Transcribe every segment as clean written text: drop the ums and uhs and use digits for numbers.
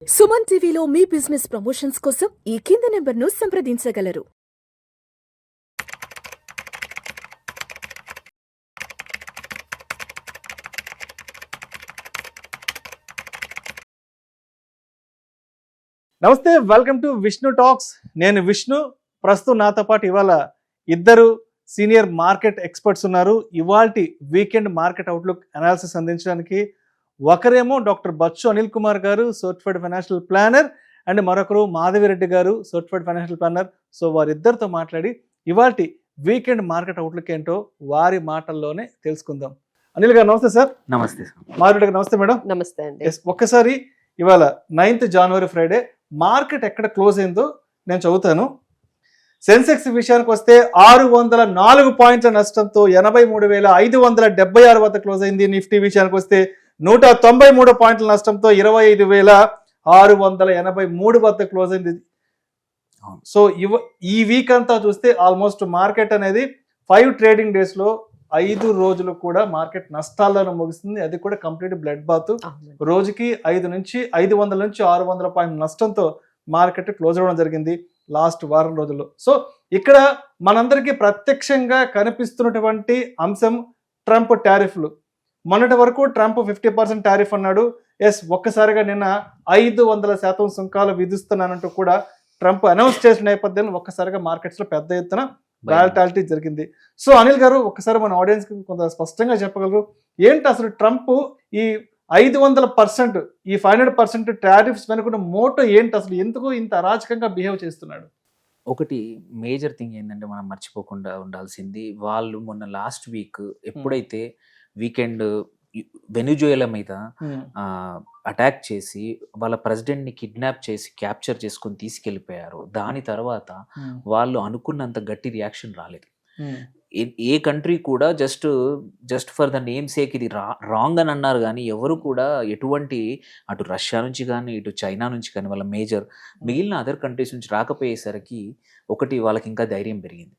సుమన్ టీవీలో మీ business promotions కోసం ఈ కింది నెంబర్ను సంప్రదించగలరు. నమస్తే, వెల్కమ్ టు విష్ణు టాక్స్. నేను విష్ణు. ప్రస్తుతం నాతో పాటు ఇవాళ ఇద్దరు సీనియర్ మార్కెట్ ఎక్స్పర్ట్స్ ఉన్నారు. ఇవాల్టి వీకెండ్ మార్కెట్ అవుట్లుక్ అనాలిసిస్ అందించడానికి ఒకరేమో డాక్టర్ బచ్చు అనిల్ కుమార్ గారు, సర్టిఫైడ్ ఫైనాన్షియల్ ప్లానర్, అండ్ మరొకరు మాధవిరెడ్డి గారు, సర్టిఫైడ్ ఫైనాన్షియల్ ప్లానర్. సో వారిద్దరితో మాట్లాడి ఇవాల్టి వీకెండ్ మార్కెట్ అవుట్లుక్ ఏంటో వారి మాటల్లోనే తెలుసుకుందాం. అనిల్ గారు నమస్తే సార్. నమస్తే సార్. మాధవిరెడ్డి గారు నమస్తే మేడం. నమస్తే అండి. ఒక్కసారి ఇవాళ 9th జనవరి ఫ్రైడే మార్కెట్ ఎక్కడ క్లోజ్ అయిందో నేను చదువుతాను. సెన్సెక్స్ విషయానికి వస్తే 604 పాయింట్ల నష్టంతో 83,576 వద్ద క్లోజ్ అయింది. నిఫ్టీ విషయానికి వస్తే 193 పాయింట్ల నష్టంతో 25,683 వద్ద క్లోజ్ అయింది. సో ఈ వీక్ అంతా చూస్తే ఆల్మోస్ట్ మార్కెట్ అనేది 5 ట్రేడింగ్ డేస్ లో 5 రోజులు కూడా మార్కెట్ నష్టాల్లోనే ముగిస్తుంది. అది కూడా కంప్లీట్ బ్లడ్ బాత్. రోజుకి 500 నుంచి 600 పాయింట్ నష్టంతో మార్కెట్ క్లోజ్ అవ్వడం జరిగింది లాస్ట్ వారం రోజుల్లో. సో ఇక్కడ మనందరికీ ప్రత్యక్షంగా కనిపిస్తున్నటువంటి అంశం ట్రంప్ టారిఫ్లు. మొన్నటి వరకు ట్రంప్ 50% టారిఫ్ అన్నాడు. ఒక్కసారిగా నిన్న 500% సుంకాలు విధిస్తున్నానంటూ కూడా ట్రంప్ అనౌన్స్ చేసిన నేపథ్యంలో ఒక్కసారిగా మార్కెట్స్ లో పెద్ద ఎత్తున వాలటాలిటీ జరిగింది. సో అనిల్ గారు, ఒక్కసారి మన ఆడియన్స్ కి కొంత స్పష్టంగా చెప్పగలరు, ఏంటి అసలు ట్రంప్ ఈ 500%, ఈ 500% టారిఫ్స్ వెనుకున్న మోటో ఏంటి, అసలు ఎందుకు ఇంత అరాచకంగా బిహేవ్ చేస్తున్నాడు? ఒకటి మేజర్ థింగ్ ఏంటంటే మనం మర్చిపోకుండా ఉండాల్సింది, వాళ్ళు మొన్న లాస్ట్ వీక్ ఎప్పుడైతే వీకెండ్ వెనిజుయేలా మీద అటాక్ చేసి వాళ్ళ ప్రెసిడెంట్ ని కిడ్నాప్ చేసి క్యాప్చర్ చేసుకొని తీసుకెళ్లిపోయారు, దాని తర్వాత వాళ్ళు అనుకున్నంత గట్టి రియాక్షన్ రాలేదు. ఏ కంట్రీ కూడా just for the name sake ఇది రాంగ్ అని అన్నారు, కానీ ఎవరు కూడా ఎటువంటి అటు రష్యా నుంచి కానీ ఇటు చైనా నుంచి కానీ వాళ్ళ మేజర్ మిగిలిన అదర్ కంట్రీస్ నుంచి రాకపోయేసరికి ఒకటి వాళ్ళకి ఇంకా ధైర్యం పెరిగింది.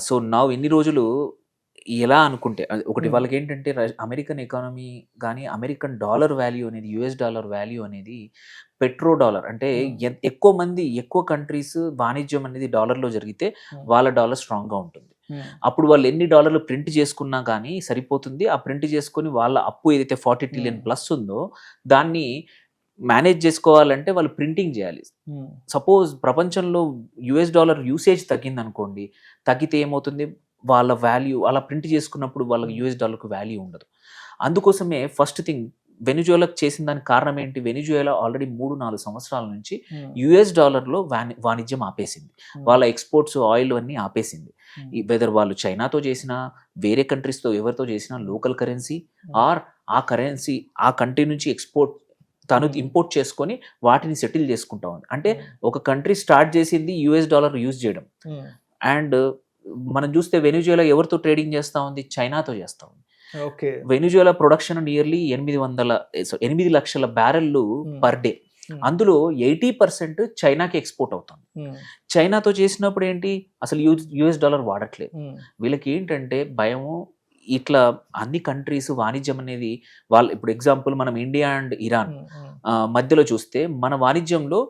సో నా ఇన్ని రోజులు ఎలా అనుకుంటే ఒకటి వాళ్ళకి ఏంటంటే అమెరికన్ ఎకానమీ కానీ అమెరికన్ డాలర్ వాల్యూ అనేది, యుఎస్ డాలర్ వాల్యూ అనేది పెట్రో డాలర్ అంటే ఎక్కువ కంట్రీస్ వాణిజ్యం అనేది డాలర్లో జరిగితే వాళ్ళ డాలర్ స్ట్రాంగ్గా ఉంటుంది. అప్పుడు వాళ్ళు ఎన్ని డాలర్లు ప్రింట్ చేసుకున్నా కానీ సరిపోతుంది. ఆ ప్రింట్ చేసుకొని వాళ్ళ అప్పు ఏదైతే 40 ట్రిలియన్ ప్లస్ ఉందో దాన్ని మేనేజ్ చేసుకోవాలంటే వాళ్ళు ప్రింటింగ్ చేయాలి. సపోజ్ ప్రపంచంలో యుఎస్ డాలర్ యూసేజ్ తగ్గింది అనుకోండి, తగ్గితే ఏమవుతుంది, వాళ్ళ వాల్యూ అలా ప్రింట్ చేసుకున్నప్పుడు వాళ్ళకి యుఎస్ డాలర్కు వాల్యూ ఉండదు. అందుకోసమే ఫస్ట్ థింగ్ వెనిజుయేలాకు చేసిన దానికి కారణం ఏంటి, వెనిజుయేలా ఆల్రెడీ 3-4 సంవత్సరాల నుంచి యుఎస్ డాలర్లో వాణిజ్యం ఆపేసింది. వాళ్ళ ఎక్స్పోర్ట్స్ ఆయిల్ అన్నీ ఆపేసింది. వెదర్ వాళ్ళు చైనాతో చేసినా వేరే కంట్రీస్తో ఎవరితో చేసినా లోకల్ కరెన్సీ ఆర్ ఆ కరెన్సీ ఆ కంట్రీ నుంచి తను ఇంపోర్ట్ చేసుకొని వాటిని సెటిల్ చేసుకుంటా ఉంది. అంటే ఒక కంట్రీ స్టార్ట్ చేసింది యుఎస్ డాలర్ యూజ్ చేయడం. అండ్ మనం చూస్తే వెనిజుయేలా ఎవరితో ట్రేడింగ్ చేస్తూ ఉంది, చైనాతో చేస్తూ ఉంది. వెనిజుయేలా ప్రొడక్షన్ నియర్లీ 8 లక్షల బ్యారెల్లు పర్ డే. అందులో 80% చైనాకి ఎక్స్పోర్ట్ అవుతుంది. చైనాతో చేసినప్పుడు ఏంటి, అసలు యుఎస్ డాలర్ వాడట్లేదు. వీళ్ళకి ఏంటంటే భయము, ఇట్లా అన్ని కంట్రీస్ వాణిజ్యం అనేది వాళ్ళు ఇప్పుడు ఎగ్జాంపుల్ మనం ఇండియా అండ్ ఇరాన్ మధ్యలో చూస్తే మన వాణిజ్యంలో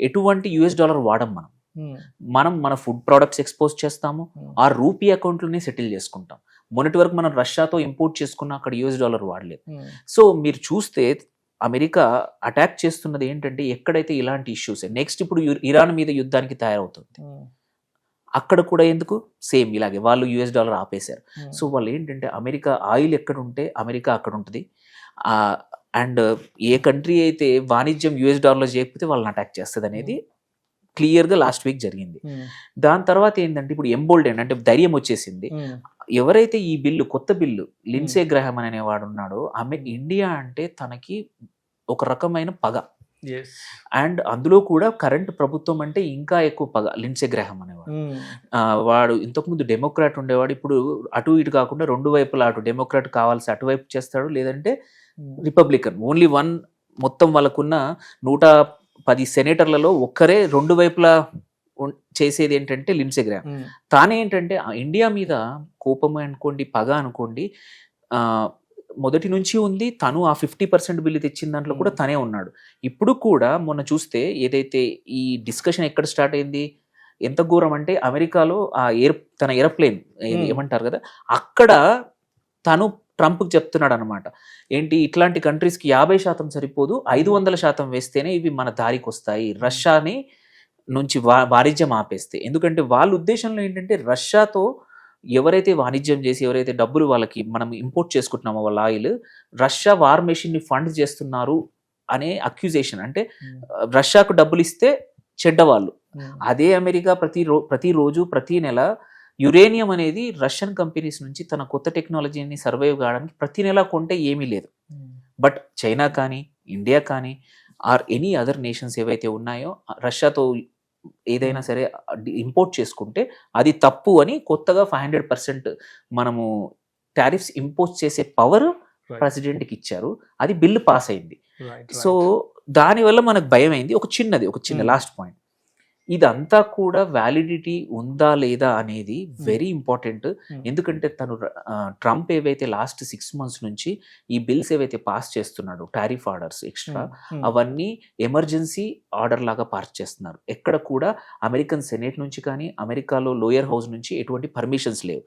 ఎటువంటి యుఎస్ డాలర్ వాడం. మనం మన ఫుడ్ ప్రోడక్ట్స్ ఎక్స్పోజ్ చేస్తాము, ఆ రూపీ అకౌంట్లోనే సెటిల్ చేసుకుంటాం. మొన్నటి వరకు మనం రష్యాతో ఇంపోర్ట్ చేసుకున్న అక్కడ యుఎస్ డాలర్ వాడలేదు. సో మీరు చూస్తే అమెరికా అటాక్ చేస్తున్నది ఏంటంటే ఎక్కడైతే ఇలాంటి ఇష్యూస్, నెక్స్ట్ ఇప్పుడు ఇరాన్ మీద యుద్ధానికి తయారవుతుంది, అక్కడ కూడా ఎందుకు సేమ్ ఇలాగే వాళ్ళు యుఎస్ డాలర్ ఆపేశారు. సో వాళ్ళు ఏంటంటే అమెరికా ఆయిల్ ఎక్కడ ఉంటే అమెరికా అక్కడ ఉంటుంది. అండ్ ఏ కంట్రీ అయితే వాణిజ్యం యుఎస్ డాలర్లో చేయకపోతే వాళ్ళని అటాక్ చేస్తుంది అనేది క్లియర్గా లాస్ట్ వీక్ జరిగింది. దాని తర్వాత ఏంటంటే ఇప్పుడు ఎంబోల్డెన్ అంటే ధైర్యం వచ్చేసింది. ఎవరైతే ఈ కొత్త బిల్లు లిండ్సే గ్రహం అనేవాడు ఉన్నాడో, ఇండియా అంటే తనకి ఒక రకమైన పగ. అండ్ అందులో కూడా కరెంట్ ప్రభుత్వం అంటే ఇంకా ఎక్కువ పగ. లిండ్సే గ్రహం అనేవాడు, వాడు ఇంతకుముందు డెమోక్రాట్ ఉండేవాడు. ఇప్పుడు అటు ఇటు కాకుండా రెండు వైపులా, అటు డెమోక్రాట్ కావాల్సి అటువైపు చేస్తాడు, లేదంటే రిపబ్లికన్. ఓన్లీ వన్, మొత్తం వాళ్ళకున్న 110 సెనేటర్లలో ఒక్కరే రెండు వైపులా చేసేది ఏంటంటే లిండ్సే గ్రాహం. తానే ఏంటంటే ఇండియా మీద కోపం అనుకోండి, పగ అనుకోండి, మొదటి నుంచి ఉంది. తను ఆ 50% బిల్లు తెచ్చిన దాంట్లో కూడా తనే ఉన్నాడు. ఇప్పుడు కూడా మొన్న చూస్తే ఏదైతే ఈ డిస్కషన్ ఎక్కడ స్టార్ట్ అయింది, ఎంత ఘోరం అంటే అమెరికాలో ఆ తన ఏరోప్లేన్ ఏమంటారు కదా, అక్కడ తను ట్రంప్కి చెప్తున్నాడు అనమాట, ఏంటి ఇట్లాంటి కంట్రీస్కి 50% సరిపోదు, 500% వేస్తేనే ఇవి మన దారికి వస్తాయి, రష్యాని నుంచి వాణిజ్యం ఆపేస్తే. ఎందుకంటే వాళ్ళ ఉద్దేశంలో ఏంటంటే రష్యాతో ఎవరైతే వాణిజ్యం చేసి ఎవరైతే డబ్బులు వాళ్ళకి మనం ఇంపోర్ట్ చేసుకుంటున్నామో వాళ్ళ ఆయిల్, రష్యా వార్ మెషిన్ని ఫండ్ చేస్తున్నారు అనే అక్యూజేషన్. అంటే రష్యాకు డబ్బులు ఇస్తే చెడ్డవాళ్ళు. అదే అమెరికా ప్రతిరోజు ప్రతి నెల యురేనియం అనేది రష్యన్ కంపెనీస్ నుంచి తన కొత్త టెక్నాలజీని సర్వైవ్ కావడానికి ప్రతి నెల కొంటే ఏమీ లేదు. బట్ చైనా కానీ ఇండియా కానీ ఆర్ ఎనీ అదర్ నేషన్స్ ఏవైతే ఉన్నాయో రష్యాతో ఏదైనా సరే ఇంపోర్ట్ చేసుకుంటే అది తప్పు అని కొత్తగా 500% మనము టారిఫ్స్ ఇంపోజ్ చేసే పవర్ ప్రెసిడెంట్కి ఇచ్చారు. అది బిల్లు పాస్ అయింది. సో దానివల్ల మనకు భయం అయింది. ఒక చిన్న లాస్ట్ పాయింట్, ఇదంతా కూడా వ్యాలిడిటీ ఉందా లేదా అనేది వెరీ ఇంపార్టెంట్. ఎందుకంటే తను ట్రంప్ ఏవైతే లాస్ట్ 6 months నుంచి ఈ బిల్స్ ఏవైతే పాస్ చేస్తున్నాడు, టారిఫ్ ఆర్డర్స్ ఎక్స్ట్రా, అవన్నీ ఎమర్జెన్సీ ఆర్డర్ లాగా పాస్ చేస్తున్నారు. ఎక్కడ కూడా అమెరికన్ సెనేట్ నుంచి కానీ అమెరికాలో లోయర్ హౌస్ నుంచి ఎటువంటి పర్మిషన్స్ లేవు.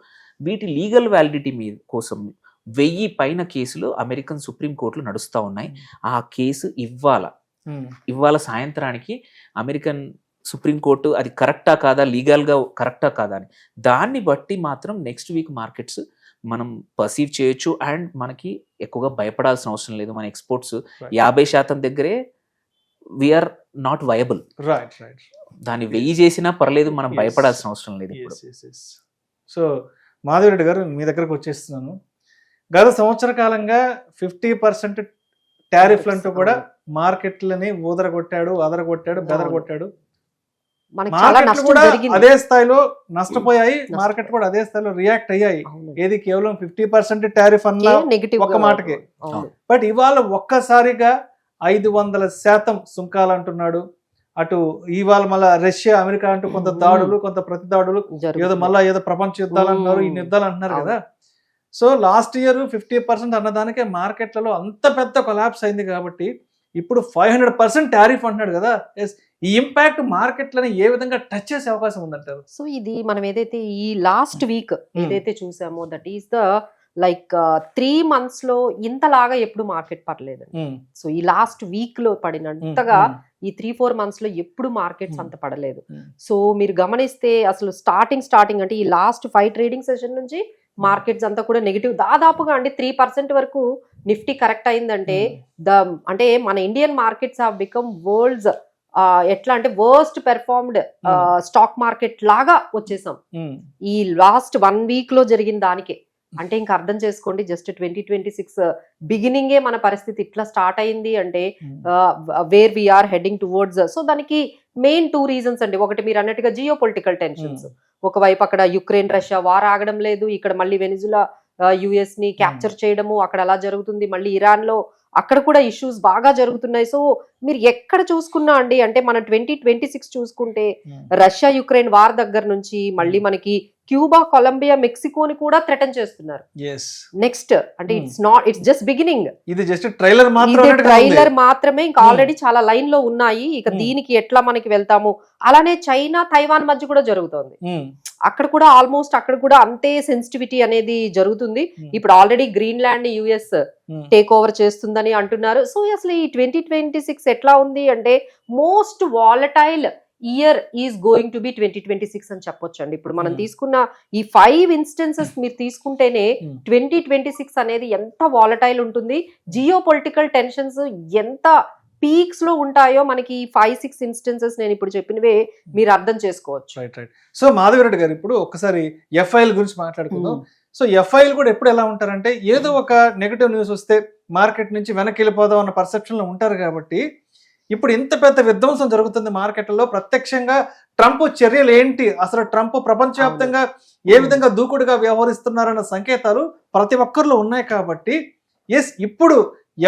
వీటి లీగల్ వ్యాలిడిటీ కోసం 1000 పైన కేసులు అమెరికన్ సుప్రీం కోర్టులో నడుస్తూ ఉన్నాయి. ఆ కేసు ఇవాళ సాయంత్రానికి అమెరికన్ సుప్రీంకోర్టు అది కరెక్టా కాదా, లీగల్గా కరెక్టా కాదా అని, దాన్ని బట్టి మాత్రం నెక్స్ట్ వీక్ మార్కెట్స్ మనం పర్సీవ్ చేయొచ్చు. అండ్ మనకి ఎక్కువగా భయపడాల్సిన అవసరం లేదు. మన ఎక్స్పోర్ట్స్ 50% దగ్గరే వీఆర్ నాట్ వయబుల్. దాన్ని 1000 చేసినా పర్లేదు, మనం భయపడాల్సిన అవసరం లేదు ఇప్పుడు. సో మాధవిరెడ్డి గారు, మీ దగ్గరకు వచ్చేస్తున్నాను. గత సంవత్సర కాలంగా 50% టారిఫ్లు అంటూ కూడా మార్కెట్లని అదరగొట్టాడు, బెదరగొట్టాడు. మార్కెట్లు కూడా అదే స్థాయిలో నష్టపోయాయి, మార్కెట్ కూడా అదే స్థాయిలో రియాక్ట్ అయ్యాయి. ఏది కేవలం 50% టారిఫ్ అన్న ఒక్క మాటకి. బట్ ఇవాళ ఒక్కసారిగా 500% సుంకాలు అంటున్నాడు. అటు ఇవాళ మళ్ళా రష్యా అమెరికా అంటూ కొంత దాడులు, కొంత ప్రతి దాడులు, ఏదో ప్రపంచ యుద్ధాలు అంటున్నారు, ఈ యుద్ధాలు అంటున్నారు కదా. సో లాస్ట్ ఇయర్ 50% అన్నదానికే మార్కెట్లలో అంత పెద్ద కొలాప్స్ అయింది. కాబట్టి ఇప్పుడు 500% టారిఫ్ అంటున్నాడు కదా. ఈ ఇంపాక్ట్ మార్కెట్లని ఏ విధంగా టచ్ చేసే అవకాశం ఉందంటారు? సో ఇది మనం ఏదైతే ఈ లాస్ట్ వీక్ ఏదైతే చూసామో, that is the like 3 months లో ఇంతలాగా ఎప్పుడు మార్కెట్ పడలేదండి. సో ఈ లాస్ట్ వీక్ లో పడినంతగా ఈ 3-4 months లో ఎప్పుడు మార్కెట్స్ అంత పడలేదు. సో మీరు గమనిస్తే అసలు స్టార్టింగ్ అంటే ఈ లాస్ట్ 5 trading సెషన్ నుంచి మార్కెట్స్ అంతా కూడా నెగిటివ్, దాదాపుగా అంటే 3% వరకు నిఫ్టీ కరెక్ట్ అయిందంటే అంటే మన Indian markets have become world's ఎట్లా అంటే వర్స్ట్ పెర్ఫార్మ్డ్ స్టాక్ మార్కెట్ లాగా వచ్చేసాం ఈ లాస్ట్ 1 week లో జరిగిన దానికే. అంటే ఇంకా అర్థం చేసుకోండి, జస్ట్ 2026 బిగినింగే మన పరిస్థితి ఇట్లా స్టార్ట్ అయింది అంటే where we are heading towards. So దానికి మెయిన్ 2 reasons అండి. ఒకటి మీరు అన్నట్టుగా జియో పొలిటికల్ టెన్షన్స్, ఒకవైపు అక్కడ యుక్రెయిన్ రష్యా వార్ ఆగడం లేదు, ఇక్కడ మళ్ళీ వెనిజులా యుఎస్ ని క్యాప్చర్ చేయడము అక్కడ అలా జరుగుతుంది, మళ్ళీ ఇరాన్ లో అక్కడ కూడా ఇష్యూస్ బాగా జరుగుతున్నాయి. సో మీరు ఎక్కడ చూసుకున్నా అండి, అంటే మన 2026 చూసుకుంటే రష్యా యుక్రెయిన్ వార్ దగ్గర నుంచి మళ్ళీ మనకి క్యూబా, కొలంబియా, మెక్సికోని కూడా థ్రెటన్ చేస్తున్నారు. నెక్స్ట్ అంటే ఇట్స్ జస్ట్ బిగినింగ్, ఇది జస్ట్ ట్రైలర్ మాత్రమే. ఇంకా ఆల్రెడీ చాలా లైన్ లో ఉన్నాయి. ఇక దీనికి ఎట్లా మనకి వెళ్తాము. అలానే చైనా, తైవాన్ మధ్య కూడా జరుగుతోంది. అక్కడ కూడా ఆల్మోస్ట్ అక్కడ కూడా అంతే సెన్సిటివిటీ అనేది జరుగుతుంది. ఇప్పుడు already Greenland US take over చేస్తుందని అంటున్నారు. సో అసలు ఈ 2026 ఎట్లా ఉంది అంటే most volatile year is going to be 2026 అని చెప్పొచ్చు అండి. ఇప్పుడు మనం తీసుకున్న ఈ 5 instances మీరు తీసుకుంటేనే 2026 అనేది ఎంత వాలటైల్ ఉంటుంది, జియో పొలిటికల్ టెన్షన్స్ ఎంత పీక్స్ లో ఉంటాయో మనకి 5-6 instances నేను ఇప్పుడు చెప్పినవే మీరు అర్థం చేసుకోవచ్చు. రైట్. సో మాధవిరెడ్డి గారు, ఇప్పుడు ఒకసారి ఎఫ్ఐఎల్ గురించి మాట్లాడుకుందాం. సో ఎఫ్ఐఎల్ కూడా ఎప్పుడు ఎలా ఉంటారంటే ఏదో ఒక నెగటివ్ న్యూస్ వస్తే మార్కెట్ నుంచి వెనక్కి వెళ్ళిపోదాం అన్న పర్సెప్షన్ లో ఉంటారు. కాబట్టి ఇప్పుడు ఇంత పెద్ద విధ్వంసం జరుగుతుంది మార్కెట్లలో, ప్రత్యక్షంగా ట్రంప్ చర్యలు ఏంటి, అసలు ట్రంప్ ప్రపంచవ్యాప్తంగా ఏ విధంగా దూకుడుగా వ్యవహరిస్తున్నారన్న సంకేతాలు ప్రతి ఒక్కరిలో ఉన్నాయి. కాబట్టి ఇప్పుడు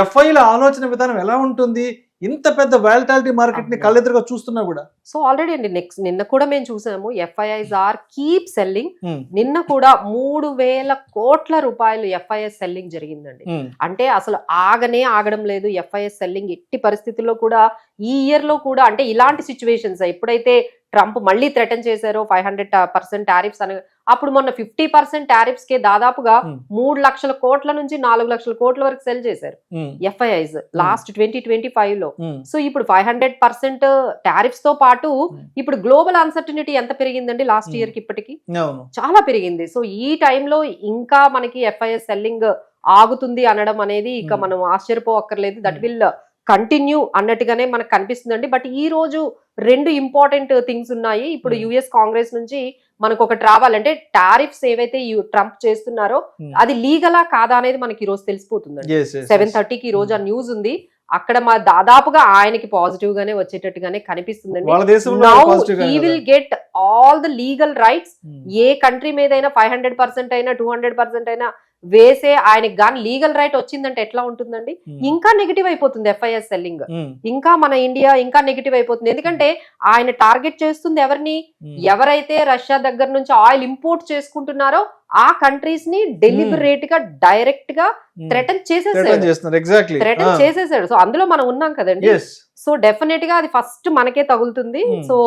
ఎఫ్ఐల ఆలోచన విధానం ఎలా ఉంటుంది, ఇంత పెద్ద వాలటాలిటీ మార్కెట్ ని కళ్ళెదురుగా చూస్తున్నా కూడా. సో ఆల్రెడీ అండి నిన్న కూడా మేము చూసాము FIIs ఆర్ కీప్ సెల్లింగ్. నిన్న కూడా 3,000 కోట్ల రూపాయలు FIS సెల్లింగ్ జరిగిందండి. అంటే అసలు ఆగడం లేదు FIS సెల్లింగ్ ఎట్టి పరిస్థితుల్లో కూడా. ఈ ఇయర్ లో కూడా అంటే ఇలాంటి సిచ్యువేషన్స్ ఎప్పుడైతే ట్రంప్ మళ్ళీ థ్రెటన్ చేశారో 500% టారిఫ్స్ అని, అప్పుడు మొన్న 50% టారిఫ్స్ కే దాదాపుగా 3 లక్షల కోట్ల నుంచి 4 లక్షల కోట్ల వరకు సెల్ చేశారు FIIs లాస్ట్ 2025 లో. సో ఇప్పుడు 500% టారిఫ్స్ తో పాటు ఇప్పుడు గ్లోబల్ అన్సర్టనిటీ ఎంత పెరిగిందండి లాస్ట్ ఇయర్ కి ఇప్పటికి, చాలా పెరిగింది. సో ఈ టైంలో ఇంకా మనకి FIS సెల్లింగ్ ఆగుతుంది అనడం అనేది ఇక మనం ఆశ్చర్యపోవక్కర్లేదు. దట్ విల్ కంటిన్యూ అన్నట్టుగానే మనకు కనిపిస్తుందండి. బట్ ఈ రోజు 2 ఇంపార్టెంట్ థింగ్స్ ఉన్నాయి. ఇప్పుడు US కాంగ్రెస్ నుంచి మనకు ఒకటి రావాలంటే టారిఫ్స్ ఏవైతే ట్రంప్ చేస్తున్నారో అది లీగలా కాదా అనేది మనకి ఈ రోజు తెలిసిపోతుందండి. 7:30కి ఈ రోజు ఆ న్యూస్ ఉంది. అక్కడ దాదాపుగా ఆయనకి పాజిటివ్ గానే వచ్చేటట్టుగానే కనిపిస్తుందండి. Now he will get all the legal rights. A country మీదైనా 500% అయినా 200% అయినా వేసే ఆయనకి గాని లీగల్ రైట్ వచ్చిందంటే ఎట్లా ఉంటుందండి? ఇంకా నెగిటివ్ అయిపోతుంది FIS సెల్లింగ్. ఇంకా మన ఇండియా ఇంకా నెగిటివ్ అయిపోతుంది. ఎందుకంటే ఆయన టార్గెట్ చేస్తుంది ఎవరిని? ఎవరైతే రష్యా దగ్గర నుంచి ఆయిల్ ఇంపోర్ట్ చేసుకుంటున్నారో ఆ కంట్రీస్ ని డెలిబరేట్ గా డైరెక్ట్ గా థ్రెటన్ చేసేసాడు. సో అందులో మనం ఉన్నాం కదండి. సో డెఫినెట్ గా అది ఫస్ట్ మనకే తగులుతుంది. సో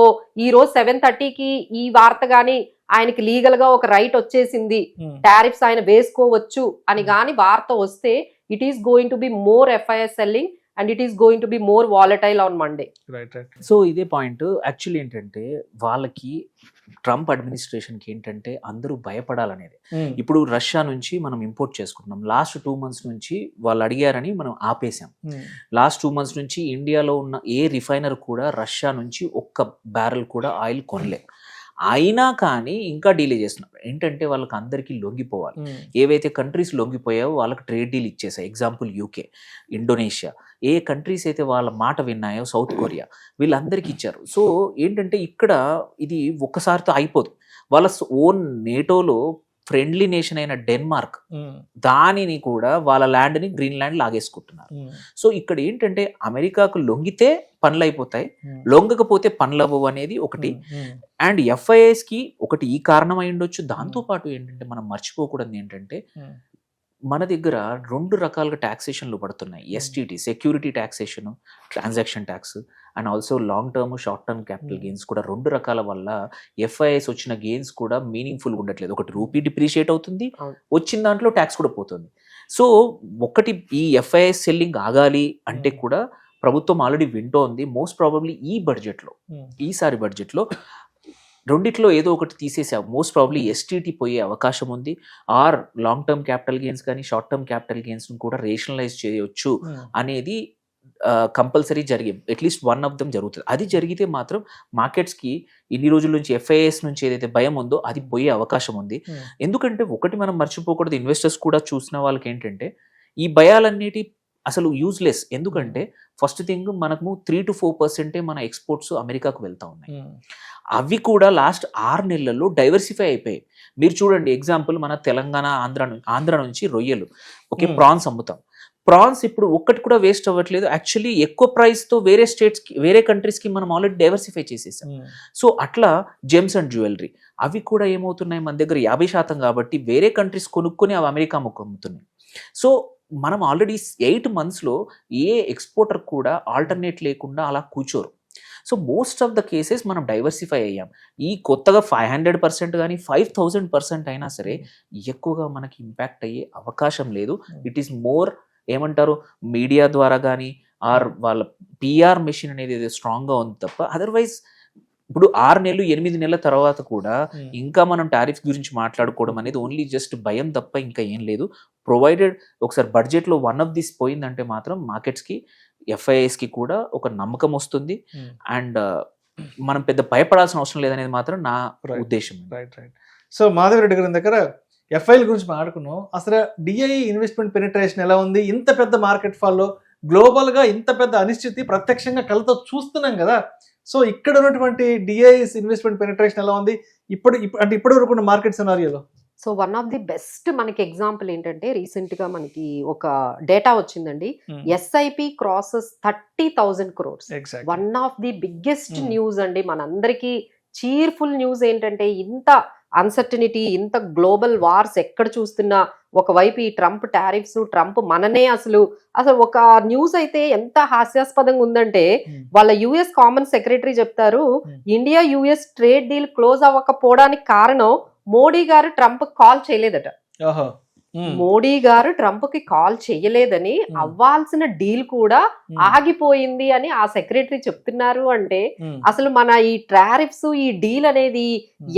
ఈ రోజు 7:30కి ఈ వార్త గాని ఆయనకి లీగల్ గా ఒక రైట్ వచ్చేసింది, టారిఫ్స్ ఆయన వేసుకోవచ్చు అని గాని వార్త వస్తే it is going to be more FIS selling and it is going to be more volatile on Monday. So ఇదే పాయింట్ యాక్చువల్లీ ఏంటంటే వాళ్ళకి ట్రంప్ అడ్మినిస్ట్రేషన్కి ఏంటంటే అందరూ భయపడాలనేది. ఇప్పుడు రష్యా నుంచి మనం ఇంపోర్ట్ చేసుకుంటున్నాం. లాస్ట్ 2 months నుంచి వాళ్ళు అడిగారని మనం ఆపేసాం. లాస్ట్ 2 months నుంచి ఇండియాలో ఉన్న ఏ రిఫైనర్ కూడా రష్యా నుంచి ఒక్క బ్యారెల్ కూడా ఆయిల్ కొనలే. అయినా కానీ ఇంకా డీలే చేస్తున్నారు. ఏంటంటే వాళ్ళకి అందరికీ లొంగిపోవాలి. ఏవైతే కంట్రీస్ లొంగిపోయావో వాళ్ళకి ట్రేడ్ డీల్ ఇచ్చేసాయి. Example UK, Indonesia. ఏ కంట్రీస్ అయితే వాళ్ళ మాట విన్నాయో సౌత్ కొరియా, వీళ్ళందరికీ ఇచ్చారు. సో ఏంటంటే ఇక్కడ ఇది ఒక్కసారితో అయిపోదు. వాళ్ళ ఓన్ నేటోలో ఫ్రెండ్లీ నేషన్ అయిన డెన్మార్క్ దానిని కూడా వాళ్ళ ల్యాండ్ని గ్రీన్లాండ్ లాగేసుకుంటున్నారు. సో ఇక్కడ ఏంటంటే అమెరికాకు లొంగితే పనులు అయిపోతాయి, లొంగకపోతే పనులు అవ్వవు అనేది ఒకటి. అండ్ FIS కి ఒకటి ఈ కారణం అయి ఉండొచ్చు. దాంతోపాటు ఏంటంటే మనం మర్చిపోకూడదు ఏంటంటే మన దగ్గర 2 రకాలుగా ట్యాక్సేషన్లు పడుతున్నాయి. STT security taxation, transaction tax, and also long term short term capital gains కూడా 2 రకాల వల్ల FIS వచ్చిన గెయిన్స్ కూడా మీనింగ్ఫుల్గా ఉండట్లేదు. ఒకటి రూపీ డిప్రిషియేట్ అవుతుంది, వచ్చిన దాంట్లో ట్యాక్స్ కూడా పోతుంది. సో ఒకటి ఈ FIS సెల్లింగ్ ఆగాలి అంటే కూడా ప్రభుత్వం ఆల్రెడీ వింటోంది. మోస్ట్ ప్రాబబ్లీ ఈసారి బడ్జెట్లో రెండిట్లో ఏదో ఒకటి తీసేసా మోస్ట్ ప్రాబ్లీ STT పోయే అవకాశం ఉంది. Or long term capital gains కానీ షార్ట్ టర్మ్ క్యాపిటల్ గెయిన్స్ కూడా రేషనలైజ్ చేయొచ్చు అనేది compulsory at least one of them జరుగుతుంది. అది జరిగితే మాత్రం మార్కెట్స్కి ఇన్ని రోజుల నుంచి FIS నుంచి ఏదైతే భయం ఉందో అది పోయే అవకాశం ఉంది. ఎందుకంటే ఒకటి మనం మర్చిపోకూడదు, ఇన్వెస్టర్స్ కూడా చూసిన వాళ్ళకి ఏంటంటే ఈ భయాలన్నిటి అసలు యూజ్లెస్. ఎందుకంటే ఫస్ట్ థింగ్ మనకు 3 to 4% మన ఎక్స్పోర్ట్స్ అమెరికాకు వెళ్తా ఉన్నాయి. అవి కూడా లాస్ట్ 6 నెలల్లో డైవర్సిఫై అయిపోయాయి. మీరు చూడండి ఎగ్జాంపుల్ మన తెలంగాణ ఆంధ్ర నుంచి రొయ్యలు ఓకే ప్రాన్స్ అమ్ముతాం. ప్రాన్స్ ఇప్పుడు ఒక్కటి కూడా వేస్ట్ అవ్వట్లేదు. యాక్చువల్లీ ఎక్కువ ప్రైస్తో వేరే స్టేట్స్కి వేరే కంట్రీస్కి మనం ఆల్రెడీ డైవర్సిఫై చేసేసాం. సో అట్లా జెమ్స్ అండ్ జ్యువెలరీ అవి కూడా ఏమవుతున్నాయి మన దగ్గర 50% కాబట్టి వేరే కంట్రీస్ కొనుక్కొని అవి అమెరికా అమ్ముతున్నాయి. సో మనం ఆల్రెడీ 8 monthsలో ఏ ఎక్స్పోర్టర్ కూడా ఆల్టర్నేట్ లేకుండా అలా కూర్చోరు. So most of the cases మనం డైవర్సిఫై అయ్యాం. ఈ కొత్తగా 500% కానీ 5000% అయినా సరే ఎక్కువగా మనకి ఇంపాక్ట్ అయ్యే అవకాశం లేదు. ఇట్ ఈస్ మోర్ ఏమంటారు మీడియా ద్వారా కానీ ఆర్ వాళ్ళ PR మెషిన్ అనేది స్ట్రాంగ్గా ఉంది తప్ప అదర్వైజ్ ఇప్పుడు 6 నెలలు 8 నెలల తర్వాత కూడా ఇంకా మనం టారిఫ్ గురించి మాట్లాడుకోవడం అనేది ఓన్లీ జస్ట్ భయం తప్ప ఇంకా ఏం లేదు. ప్రొవైడెడ్ ఒకసారి బడ్జెట్లో వన్ ఆఫ్ దిస్ పోయిందంటే మాత్రం మార్కెట్స్కి FISకి కూడా ఒక నమ్మకం వస్తుంది. అండ్ మనం పెద్ద భయపడాల్సిన అవసరం లేదనేది మాత్రం నా ఉద్దేశం. రైట్. సో మాధవ్ రెడ్డి గారి దగ్గర FIL గురించి మాట్లాడుకున్నాం. అసలు DIE ఇన్వెస్ట్మెంట్ పెనిట్రేషన్ ఎలా ఉంది? ఇంత పెద్ద మార్కెట్ ఫాల్లో గ్లోబల్గా ఇంత పెద్ద అనిశ్చితి ప్రత్యక్షంగా కళ్ళతో చూస్తున్నాం కదా. సో ఇక్కడ ఉన్నటువంటి DIE's ఇన్వెస్ట్మెంట్ పెనిట్రేషన్ ఎలా ఉంది ఇప్పటి వరకు ఉన్న మార్కెట్ సినారియోలో? So one of the best మనకి ఎగ్జాంపుల్ ఏంటంటే రీసెంట్ గా మనకి ఒక డేటా వచ్చిందండి. SIP crosses 30,000 crores. Exact one of the biggest Hmm. News అండి. మనందరికీ చీర్ఫుల్ న్యూస్ ఏంటంటే ఇంత అన్సర్టనిటీ, ఇంత గ్లోబల్ వార్స్ ఎక్కడ చూస్తున్నా ఒకవైపు ఈ ట్రంప్ టారిఫ్స్, ట్రంప్ మననే అసలు ఒక న్యూస్ అయితే ఎంత హాస్యాస్పదంగా ఉందంటే వాళ్ళ యుఎస్ కామన్ సెక్రటరీ చెప్తారు, India US trade deal close అవ్వకపోవడానికి కారణం మోడీ గారు ట్రంప్ కాల్ చేయలేదట. మోడీ గారు ట్రంప్ కి కాల్ చేయలేదని అవ్వాల్సిన డీల్ కూడా ఆగిపోయింది అని ఆ సెక్రటరీ చెప్తున్నారు. అంటే అసలు మన ఈ టారిఫ్స్, ఈ డీల్ అనేది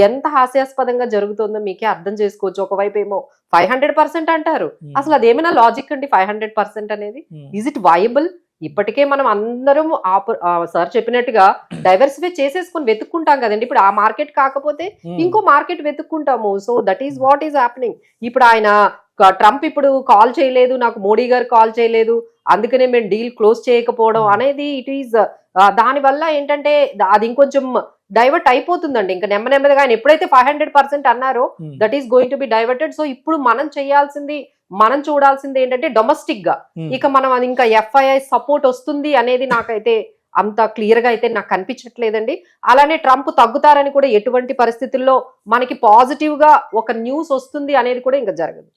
ఎంత హాస్యాస్పదంగా జరుగుతుందో మీకే అర్థం చేసుకోవచ్చు. ఒకవైపు ఏమో 500% అంటారు. అసలు అదేమైనా లాజిక్ అండి 500% అనేది? Is it viable? ఇప్పటికే మనం అందరం సార్ చెప్పినట్టుగా డైవర్సిఫై చేసేసుకొని వెతుక్కుంటాం కదండి. ఇప్పుడు ఆ మార్కెట్ కాకపోతే ఇంకో మార్కెట్ వెతుక్కుంటాము. So that is what is happening. ఇప్పుడు ఆయన ట్రంప్ ఇప్పుడు కాల్ చేయలేదు, నాకు మోడీ గారు కాల్ చేయలేదు, అందుకనే మేము డీల్ క్లోజ్ చేయకపోవడం అనేది ఇట్ ఈస్ దాని వల్ల ఏంటంటే అది ఇంకొంచెం డైవర్ట్ అయిపోతుందండి. ఇంకా నెమ్మదిగా ఆయన ఎప్పుడైతే 500% అన్నారో that is going to be diverted. So ఇప్పుడు మనం చూడాల్సింది ఏంటంటే డొమెస్టిక్ గా ఇక మనం అది ఇంకా ఎఫ్ఐఐ సపోర్ట్ వస్తుంది అనేది నాకైతే అంత క్లియర్ గా అయితే నాకు కనిపించట్లేదండి. అలానే ట్రంప్ తగ్గుతారని కూడా ఎటువంటి పరిస్థితుల్లో మనకి పాజిటివ్ గా ఒక న్యూస్ వస్తుంది అనేది కూడా ఇంకా జరగదు.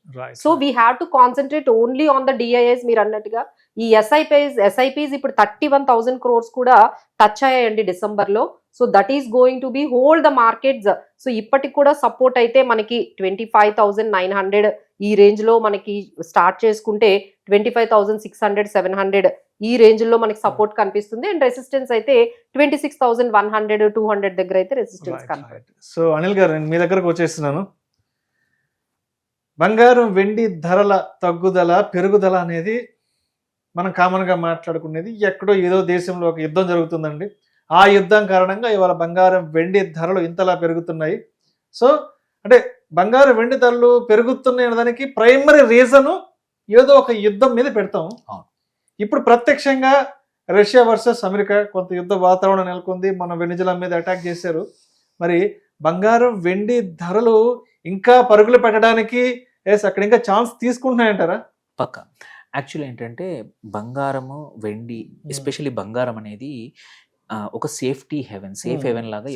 So we have to concentrate only on the DIIs. మీరు అన్నట్టుగా ఈ ఎస్ఐపీస్ ఇప్పుడు 31,000 crores కూడా టచ్ అయ్యాయండి డిసెంబర్ లో. So that is going to be hold the markets. So ఇప్పటికి కూడా సపోర్ట్ అయితే మనకి 25,900 ఈ రేంజ్ లో మనకి స్టార్ట్ చేసుకుంటే 25,600, 700 ఈ రేంజ్ లో మనకి సపోర్ట్ కనిపిస్తుంది. అండ్ రెసిస్టెన్స్ అయితే 26,100, 200 దగ్గర అయితే రెసిస్టెన్స్ కనిపిస్తుంది. సో అనిల్ గారు, నేను మీ దగ్గరకు వచ్చేస్తున్నాను. బంగారం వెండి ధరల తగ్గుదల పెరుగుదల అనేది మనం కామన్ గా మాట్లాడుకునేది. ఎక్కడో ఏదో దేశంలో ఒక యుద్ధం జరుగుతుందండి. ఆ యుద్ధం కారణంగా ఇవాళ బంగారం వెండి ధరలు ఇంతలా పెరుగుతున్నాయి. సో అంటే బంగారం వెండి ధరలు పెరుగుతున్నాయి అనడానికి ప్రైమరీ రీజను ఏదో ఒక యుద్ధం మీద పెడతాం. ఇప్పుడు ప్రత్యక్షంగా రష్యా వర్సెస్ అమెరికా కొంత యుద్ధ వాతావరణం నెలకొంది. మన వెనిజులా మీద అటాక్ చేశారు. మరి బంగారం వెండి ధరలు ఇంకా పరుగులు పెట్టడానికి అక్కడ ఇంకా ఛాన్స్ తీసుకుంటున్నాయంటారా? పక్క యాక్చువల్ ఏంటంటే బంగారము, వెండి, ఎస్పెషల్లీ బంగారం అనేది ఒక సేఫ్ హెవెన్ లాగా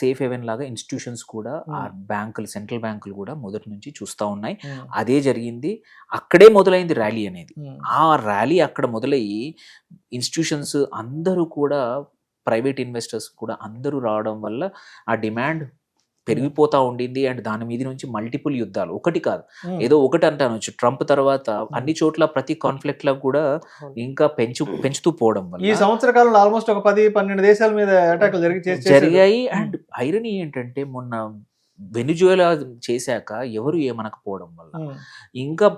సేఫ్ హెవెన్ లాగా ఇన్స్టిట్యూషన్స్ కూడా ఆ బ్యాంకులు, సెంట్రల్ బ్యాంకులు కూడా మొదటి నుంచి చూస్తూ ఉన్నాయి. అదే జరిగింది. అక్కడే మొదలైంది ర్యాలీ అనేది. ఆ ర్యాలీ అక్కడ మొదలయ్యి ఇన్స్టిట్యూషన్స్ అందరూ కూడా, ప్రైవేట్ ఇన్వెస్టర్స్ కూడా అందరూ రావడం వల్ల ఆ డిమాండ్ పెరిగిపోతా ఉండింది. అండ్ దాని మీద నుంచి మల్టిపుల్ యుద్ధాలు, ఒకటి కాదు, ఏదో ఒకటి అంటానొచ్చు. ట్రంప్ తర్వాత అన్ని చోట్ల ప్రతి కాన్ఫ్లిక్ట్ లో కూడా ఇంకా పెంచుతూ పోవడం వల్ల ఈ సంవత్సర కాలంలో ఆల్మోస్ట్ ఒక 10-12 దేశాల మీద అటాక్లు జరిగాయి. అండ్ ఐరనీ ఏంటంటే మొన్న వెనిజువేలా చేశాక ఎవరు ఏమనకపోవడం వల్ల ఇంకా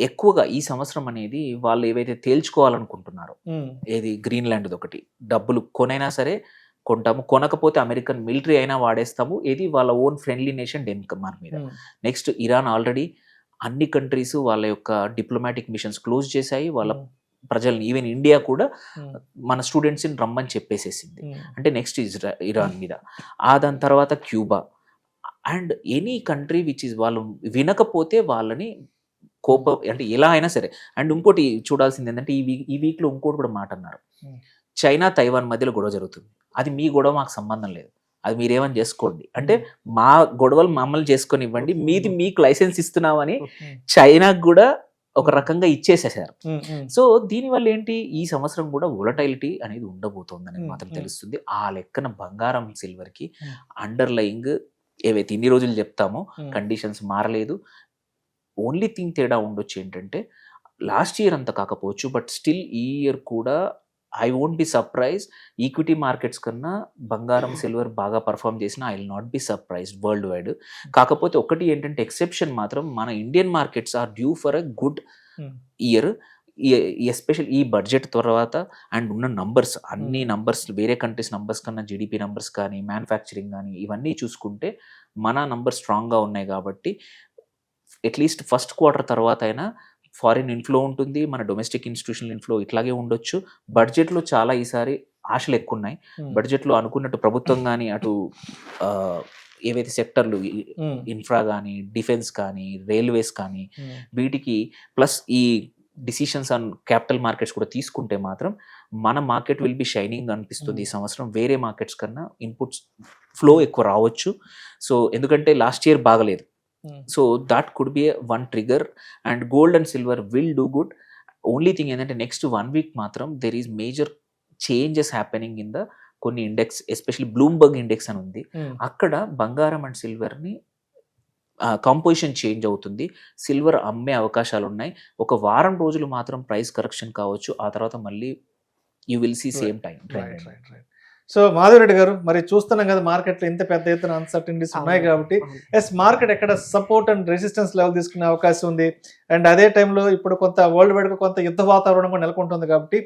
ఎక్కువగా ఈ సంవత్సరం అనేది వాళ్ళు ఏవైతే తేల్చుకోవాలనుకుంటున్నారో, ఏది గ్రీన్లాండ్ ఒకటి, డబ్బులు కొనైనా సరే కొంటాము, కొనకపోతే అమెరికన్ మిలిటరీ అయినా వాడేస్తాము, ఏది వాళ్ళ ఓన్ ఫ్రెండ్లీ నేషన్ డెన్మార్క్ మీద. నెక్స్ట్ ఇరాన్ ఆల్రెడీ అన్ని కంట్రీస్ వాళ్ళ యొక్క డిప్లొమాటిక్ మిషన్స్ క్లోజ్ చేశాయి. వాళ్ళ ప్రజల్ని, ఈవెన్ ఇండియా కూడా మన స్టూడెంట్స్ని రమ్మని చెప్పేసేసింది. అంటే నెక్స్ట్ ఇరాన్ మీద, దాని తర్వాత Cuba and any country which is వాళ్ళు వినకపోతే వాళ్ళని కోపం అంటే ఎలా అయినా సరే. అండ్ ఇంకోటి చూడాల్సింది ఏంటంటే ఈ వీక్లో ఇంకోటి కూడా మాట అన్నారు, చైనా తైవాన్ మధ్యలో గొడవ జరుగుతుంది, అది మీ గొడవ మాకు సంబంధం లేదు, అది మీరేమని చేసుకోండి, అంటే మా గొడవలు మమ్మల్ని చేసుకొని ఇవ్వండి, మీది మీకు లైసెన్స్ ఇస్తున్నామని చైనాకు కూడా ఒక రకంగా ఇచ్చేసేసారు. సో దీనివల్ల ఏంటి, ఈ సంవత్సరం కూడా వొలటైలిటీ అనేది ఉండబోతోందని మాత్రం తెలుస్తుంది. ఆ లెక్కన బంగారం, సిల్వర్ కి అండర్లయింగ్ ఏవైతే ఇన్ని రోజులు చెప్తామో కండిషన్స్ మారలేదు. ఓన్లీ థింగ్ తేడా ఉండొచ్చు ఏంటంటే లాస్ట్ ఇయర్ అంత కాకపోవచ్చు, బట్ స్టిల్ ఈ ఇయర్ కూడా I won't be surprise. Equity markets కన్నా బంగారం, సిల్వర్ బాగా పర్ఫామ్ చేసినా I will not be surprised worldwide. కాకపోతే ఒకటి ఏంటంటే ఎక్సెప్షన్ మాత్రం మన Indian markets are due for a good year. Special ఈ బడ్జెట్ తర్వాత అండ్ ఉన్న నంబర్స్, అన్ని నంబర్స్ వేరే కంట్రీస్ నంబర్స్ కన్నా జీడిపి నంబర్స్ కానీ, మ్యానుఫ్యాక్చరింగ్ కానీ ఇవన్నీ చూసుకుంటే మన నంబర్స్ స్ట్రాంగ్గా ఉన్నాయి. కాబట్టి అట్లీస్ట్ ఫస్ట్ క్వార్టర్ తర్వాత అయినా ఫారిన్ ఇన్ఫ్లో ఉంటుంది, మన డొమెస్టిక్ ఇన్స్టిట్యూషనల్ ఇన్ఫ్లో ఇట్లాగే ఉండొచ్చు. బడ్జెట్లో చాలా ఈసారి ఆశలు ఎక్కువ ఉన్నాయి. బడ్జెట్లో అనుకున్నట్టు ప్రభుత్వం కానీ, అటు ఏవైతే సెక్టర్లు ఇన్ఫ్రా కానీ, డిఫెన్స్ కానీ, రైల్వేస్ కానీ, వీటికి ప్లస్ ఈ డిసిషన్స్ ఆన్ క్యాపిటల్ మార్కెట్స్ కూడా తీసుకుంటే మాత్రం మన మార్కెట్ విల్ బి షైనింగ్ అనిపిస్తుంది ఈ సంవత్సరం. వేరే మార్కెట్స్ కన్నా ఇన్పుట్స్ ఫ్లో ఎక్కువ రావచ్చు. సో ఎందుకంటే లాస్ట్ ఇయర్ బాగలేదు. So that could be one trigger. And gold and silver will do good. Only thing ఏంటంటే నెక్స్ట్ 1 వీక్ మాత్రం there is major changes happening in the కొన్ని ఇండెక్స్, ఎస్పెషల్లీ బ్లూంబర్గ్ ఇండెక్స్ అని ఉంది. అక్కడ బంగారం and సిల్వర్ని composition change అవుతుంది. Silver అమ్మే అవకాశాలు ఉన్నాయి. ఒక వారం రోజులు మాత్రం ప్రైస్ కరెక్షన్ కావచ్చు. ఆ తర్వాత మళ్ళీ you will see same time. So Madhava Reddy గారు, మరి చూస్తున్నాం కదా మార్కెట్లో ఇంత పెద్ద ఎత్తున అన్సర్టనిటీస్ ఉన్నాయి కాబట్టి మార్కెట్ ఎక్కడ సపోర్ట్ అండ్ రెసిస్టెన్స్ లెవెల్ తీసుకునే అవకాశం ఉంది. అండ్ అదే టైంలో ఇప్పుడు కొంత వరల్డ్ వైడ్గా కొంత యుద్ధ వాతావరణం కూడా నెలకొంటుంది కాబట్టి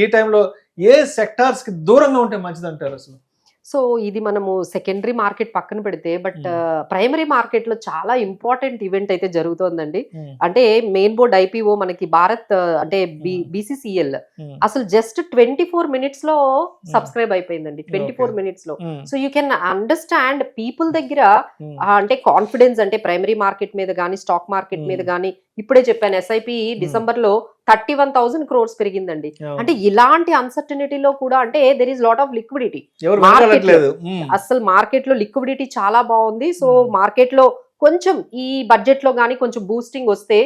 ఈ టైంలో ఏ సెక్టార్స్కి దూరంగా ఉంటే మంచిది అంటారు అసలు? సో ఇది మనము సెకండరీ మార్కెట్ పక్కన పెడితే, బట్ ప్రైమరీ మార్కెట్ లో చాలా ఇంపార్టెంట్ ఈవెంట్ అయితే జరుగుతోందండి. అంటే మెయిన్ బోర్డ్ ఐపీఓ మనకి భారత్ అంటే బీసీసీఎల్ అసలు జస్ట్ 24 minutes లో సబ్స్క్రైబ్ అయిపోయిందండి. 24 minutes లో. So you can understand people దగ్గర అంటే కాన్ఫిడెన్స్, అంటే ప్రైమరీ మార్కెట్ మీద కానీ స్టాక్ మార్కెట్ మీద కానీ. ఇప్పుడే చెప్పాను, ఎస్ఐపి డిసెంబర్ లో 31,000 crores పెరిగిందండి. అంటే ఇలాంటి అన్సర్టనిటీలో కూడా అంటే there is lot of liquidity అసలు మార్కెట్ లో లిక్విడిటీ చాలా బాగుంది. సో మార్కెట్ లో కొంచెం ఈ బడ్జెట్ లో గానీ కొంచెం బూస్టింగ్ వస్తే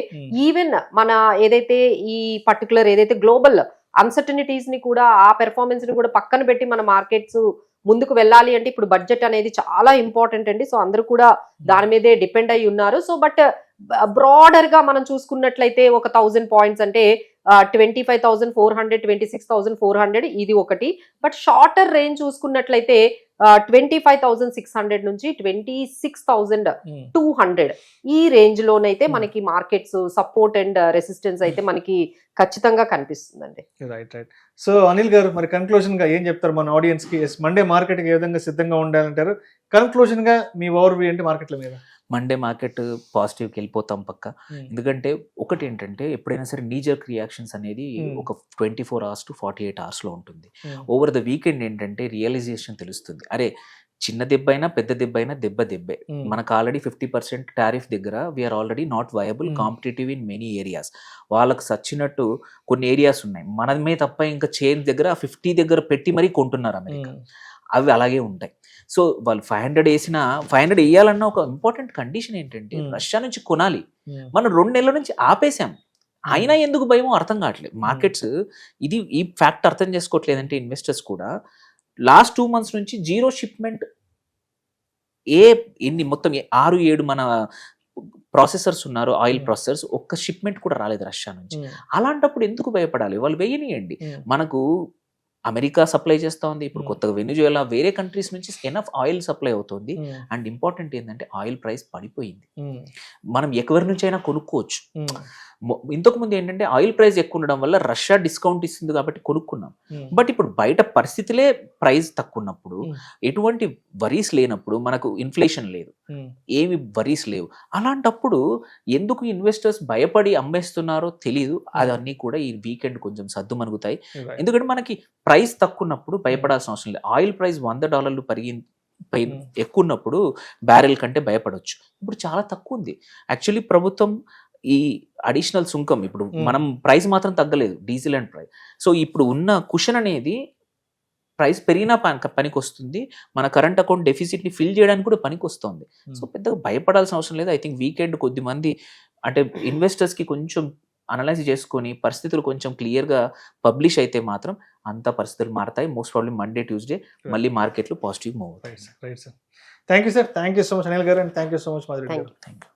ఈవెన్ మన ఏదైతే ఈ పర్టికులర్ ఏదైతే గ్లోబల్ అన్సర్టనిటీస్ ని కూడా ఆ పెర్ఫార్మెన్స్ ని కూడా పక్కన పెట్టి మన మార్కెట్స్ ముందుకు వెళ్ళాలి అంటే ఇప్పుడు బడ్జెట్ అనేది చాలా ఇంపార్టెంట్ అండి. సో అందరూ కూడా దాని మీదే డిపెండ్ అయి ఉన్నారు. సో బట్ బ్రాడర్ గా మనం చూసుకున్నట్లయితే ఒక 1000 points అంటే 25,400, 26,400 ఇది ఒకటి. బట్ షార్టర్ రేంజ్ చూసుకున్నట్లయితే 25,600 నుంచి 26,200 ఈ రేంజ్ లోనైతే మనకి మార్కెట్స్ సపోర్ట్ అండ్ రెసిస్టెన్స్ అయితే మనకి ఖచ్చితంగా కనిపిస్తుందండి. రైట్. సో అనిల్ గారు, మరి కన్క్లూజన్ గా ఏం చెప్తారు మన ఆడియన్స్ కి? మండే మార్కెట్ ఏ విధంగా సిద్ధంగా ఉండాలంటారు? కన్క్లూజన్ గా మీ ఓవర్ వ్యూ ఏంటి మార్కెట్ల మీద? మండే మార్కెట్ పాజిటివ్కి వెళ్ళిపోతాం పక్క. ఎందుకంటే ఒకటి ఏంటంటే ఎప్పుడైనా సరే నీజర్క్ రియాక్షన్స్ అనేది ఒక 24 hours to 48 hours లో ఉంటుంది. ఓవర్ ద వీకెండ్ ఏంటంటే రియలైజేషన్ తెలుస్తుంది. అరే చిన్న దెబ్బ అయినా పెద్ద దెబ్బ అయినా దెబ్బే. మనకు ఆల్రెడీ 50% టారిఫ్ దగ్గర we are already not viable, competitive in many areas. వాళ్ళకు సచ్చినట్టు కొన్ని ఏరియాస్ ఉన్నాయి, మనమే తప్ప ఇంకా చైన్ దగ్గర 50 దగ్గర పెట్టి మరీ కొంటున్నారు అమెరికా. అవి అలాగే ఉంటాయి. సో వాళ్ళు 500 వేసినా 500 వేయాలన్న ఒక ఇంపార్టెంట్ కండిషన్ ఏంటంటే రష్యా నుంచి కొనాలి. మనం 2 నెలల నుంచి ఆపేసాం, అయినా ఎందుకు భయమో అర్థం కావట్లేదు మార్కెట్స్. ఇది ఈ ఫ్యాక్ట్ అర్థం చేసుకోవట్లేదంటే ఇన్వెస్టర్స్ కూడా లాస్ట్ 2 months నుంచి జీరో షిప్మెంట్ ఎన్ని మొత్తం 6-7 మన ప్రాసెసర్స్ ఉన్నారు, ఆయిల్ ప్రాసెసర్స్, ఒక్క షిప్మెంట్ కూడా రాలేదు రష్యా నుంచి. అలాంటప్పుడు ఎందుకు భయపడాలి? వాళ్ళు వేయనియండి. మనకు అమెరికా సప్లై చేస్తూ ఉంది, ఇప్పుడు కొత్తగా వెనిజువేలా, వేరే కంట్రీస్ నుంచి ఎనఫ్ ఆయిల్ సప్లై అవుతుంది. అండ్ ఇంపార్టెంట్ ఏంటంటే ఆయిల్ ప్రైస్ పడిపోయింది. మనం ఎవరి నుంచి అయినా కొనుక్కోవచ్చు. ఇంతకు ముందు ఏంటంటే ఆయిల్ ప్రైస్ ఎక్కువ ఉండడం వల్ల రష్యా డిస్కౌంట్ ఇస్తుంది కాబట్టి కొనుక్కున్నాం. బట్ ఇప్పుడు బయట పరిస్థితులే ప్రైస్ తక్కువ ఉన్నప్పుడు, ఎటువంటి వరీస్ లేనప్పుడు, మనకు ఇన్ఫ్లేషన్ లేదు, ఏమి వరీస్ లేవు, అలాంటప్పుడు ఎందుకు ఇన్వెస్టర్స్ భయపడి అమ్మేస్తున్నారో తెలీదు. అవన్నీ కూడా ఈ వీకెండ్ కొంచెం సద్దు మనుగుతాయి. ఎందుకంటే మనకి ప్రైస్ తక్కువ ఉన్నప్పుడు భయపడాల్సిన అవసరం లేదు. ఆయిల్ ప్రైస్ $100 ఎక్కువ ఉన్నప్పుడు బ్యారెల్ కంటే భయపడవచ్చు. ఇప్పుడు చాలా తక్కువ ఉంది. యాక్చువల్లీ ప్రభుత్వం ఈ అడిషనల్ సుంకం, ఇప్పుడు మనం ప్రైస్ మాత్రం తగ్గలేదు, డీజిల్ అండ్ ప్రైస్. సో ఇప్పుడు ఉన్న కుషన్ అనేది ప్రైస్ పెరిగినా పనికి వస్తుంది, మన కరెంట్ అకౌంట్ డెఫిసిట్ ని ఫిల్ చేయడానికి కూడా పనికి వస్తుంది. సో పెద్దగా భయపడాల్సిన అవసరం లేదు. ఐ థింక్ వీకెండ్ కొద్దిమంది అంటే ఇన్వెస్టర్స్ కి కొంచెం అనలైజ్ చేసుకొని పరిస్థితులు కొంచెం క్లియర్ గా పబ్లిష్ అయితే మాత్రం అంత పరిస్థితులు మారతాయి. మోస్ట్ ప్రాబ్లీ మండే ట్యూస్డే మళ్ళీ మార్కెట్లు పాజిటివ్ మూవ్ అవుతాయి. Right sir. Thank you sir. Thank you so much Anil గారు, and thank you so much Madhuri గారు. Thank you.